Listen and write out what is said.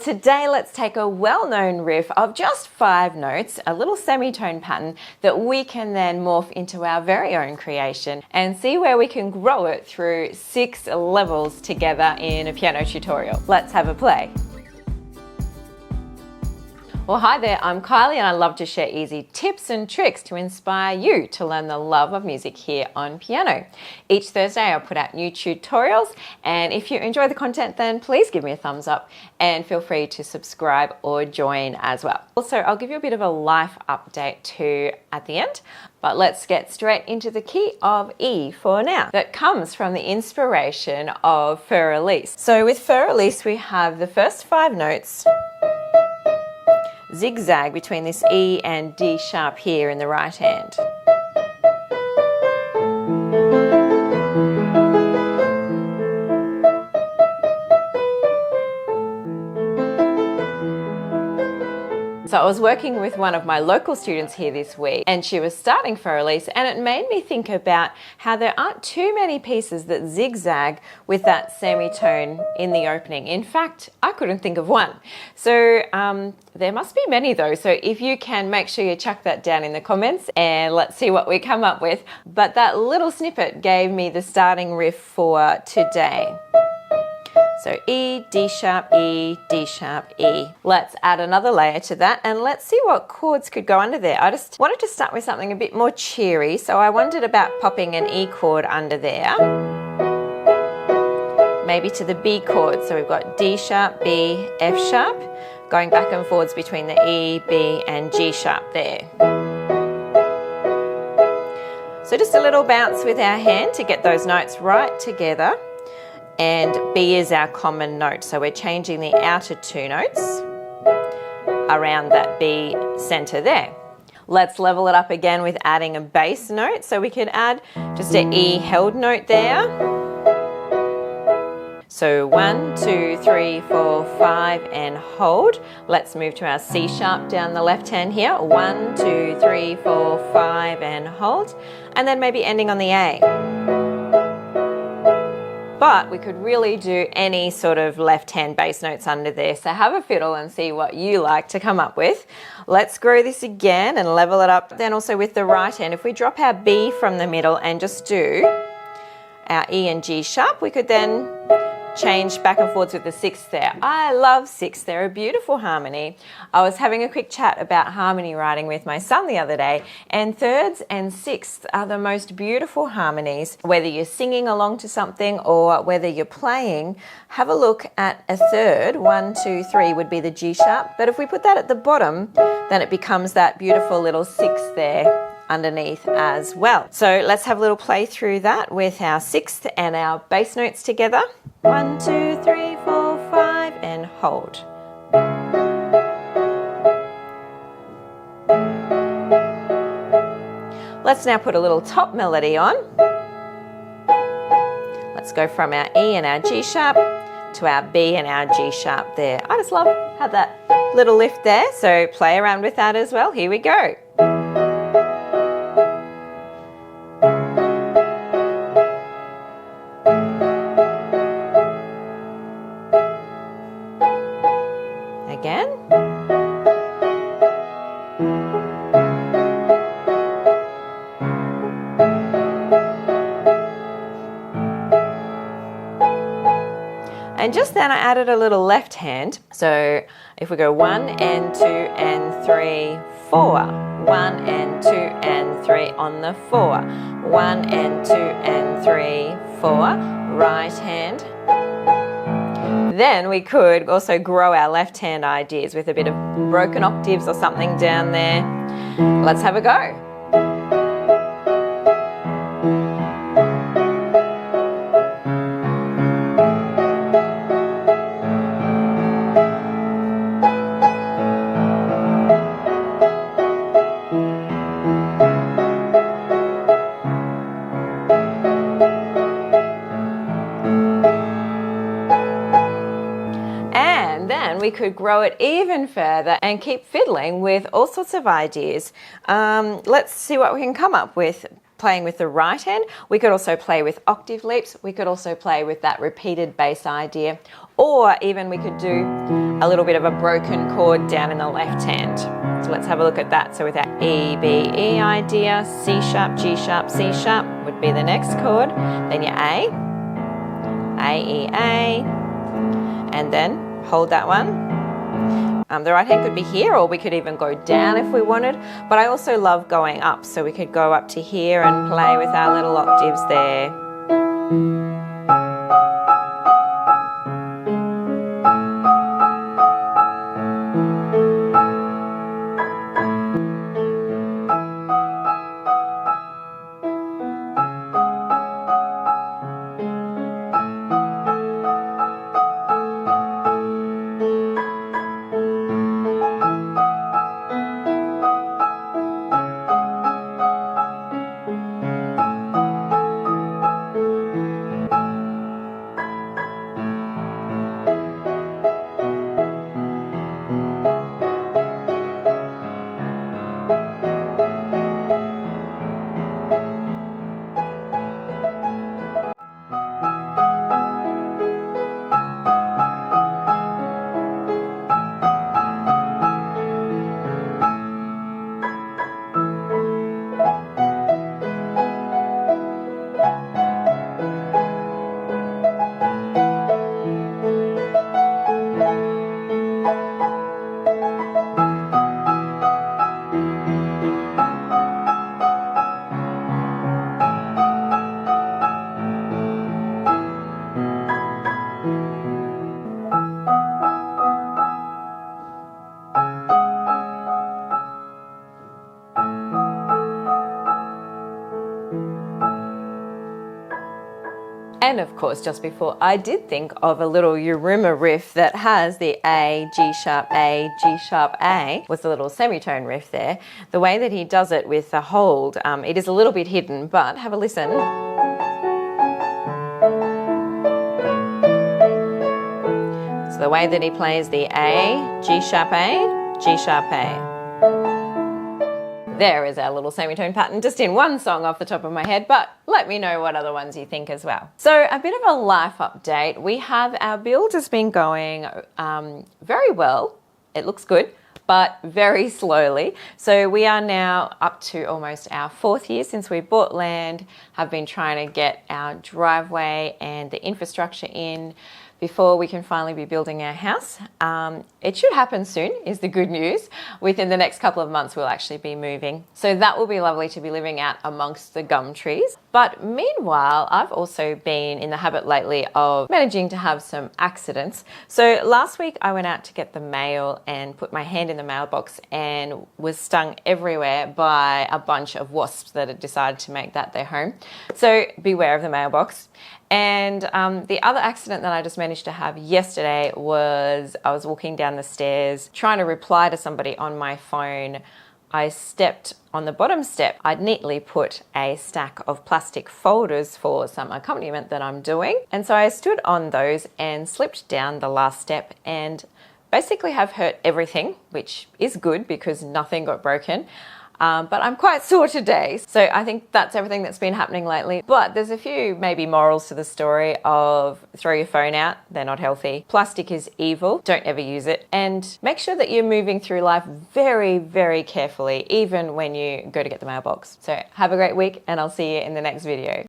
Today, let's take a well-known riff of just 5 notes, a little semitone pattern that we can then morph into our very own creation and see where we can grow it through 6 levels together in a piano tutorial. Let's have a play. Well, hi there, I'm Kylie and I love to share easy tips and tricks to inspire you to learn the love of music here on piano. Each Thursday I'll put out new tutorials, and if you enjoy the content then please give me a thumbs up and feel free to subscribe or join as well. Also, I'll give you a bit of a life update too at the end, but let's get straight into the key of E for now. That comes from the inspiration of Fur Elise. So with Fur Elise we have the first 5 notes zigzag between this E and D sharp here in the right hand. So I was working with one of my local students here this week and she was starting Fur Elise, and it made me think about how there aren't too many pieces that zigzag with that semitone in the opening. In fact, I couldn't think of one. So there must be many though. So if you can, make sure you chuck that down in the comments and let's see what we come up with. But that little snippet gave me the starting riff for today. So E, D sharp, E, D sharp, E. Let's add another layer to that and let's see what chords could go under there. I just wanted to start with something a bit more cheery, so I wondered about popping an E chord under there. Maybe to the B chord, so we've got D sharp, B, F sharp, going back and forwards between the E, B and G sharp there. So just a little bounce with our hand to get those notes right together. And B is our common note, so we're changing the outer 2 notes around that B center there. Let's level it up again with adding a bass note, so we could add just an E held note there. So 1, 2, 3, 4, 5 and hold. Let's move to our C sharp down the left hand here. 1, 2, 3, 4, 5 and hold. And then maybe ending on the A. But we could really do any sort of left hand bass notes under there. So have a fiddle and see what you like to come up with. Let's grow this again and level it up. Then also with the right hand, if we drop our B from the middle and just do our E and G sharp, we could then change back and forwards with the 6th there. I love 6th, they're a beautiful harmony. I was having a quick chat about harmony writing with my son the other day, and 3rds and 6ths are the most beautiful harmonies. Whether you're singing along to something or whether you're playing, have a look at a 3rd. 1, 2, 3 would be the G sharp, but if we put that at the bottom, then it becomes that beautiful little 6th there underneath as well. So let's have a little play through that with our 6th and our bass notes together. 1, 2, 3, 4, 5 and hold. Let's now put a little top melody on. Let's go from our E and our G sharp to our B and our G sharp there. I just love how that little lift there, so play around with that as well. Here we go. Again. And just then I added a little left hand. So if we go 1 and 2 and 3, 4. 1 and 2 and 3 on the 4. 1 and 2 and 3, 4. Right hand. Then we could also grow our left hand ideas with a bit of broken octaves or something down there. Let's have a go. We could grow it even further and keep fiddling with all sorts of ideas. Let's see what we can come up with. playing with the right hand. We could also play with octave leaps. We could also play with that repeated bass idea, or even we could do a little bit of a broken chord down in the left hand. So let's have a look at that. So with our E, B, E idea, C sharp, G sharp, C sharp would be the next chord. Then your A, E, A, and then hold that one. The right hand could be here, or we could even go down if we wanted, but I also love going up, so we could go up to here and play with our little octaves there. And of course, just before, I did think of a little Yuruma riff that has the A, G sharp, A, G sharp, A, with a little semitone riff there. The way that he does it with the hold, it is a little bit hidden, but have a listen. So the way that he plays the A, G sharp, A, G sharp, A. There is our little semitone pattern, just in one song off the top of my head, but let me know what other ones you think as well. So a bit of a life update. We have, our build has been going very well. It looks good, but very slowly. So we are now up to almost our 4th year since we bought land, have been trying to get our driveway and the infrastructure in before we can finally be building our house. It should happen soon, is the good news. Within the next couple of months, we'll actually be moving. So that will be lovely to be living out amongst the gum trees. But meanwhile, I've also been in the habit lately of managing to have some accidents. So last week I went out to get the mail and put my hand in the mailbox and was stung everywhere by a bunch of wasps that had decided to make that their home. So beware of the mailbox. And the other accident that I just managed to have yesterday was I was walking down the stairs trying to reply to somebody on my phone. I stepped on the bottom step. I'd neatly put a stack of plastic folders for some accompaniment that I'm doing. And so I stood on those and slipped down the last step and basically have hurt everything, which is good because nothing got broken. But I'm quite sore today. So I think that's everything that's been happening lately. But there's a few maybe morals to the story of throw your phone out, they're not healthy. Plastic is evil, don't ever use it. And make sure that you're moving through life very, very carefully, even when you go to get the mailbox. So have a great week and I'll see you in the next video.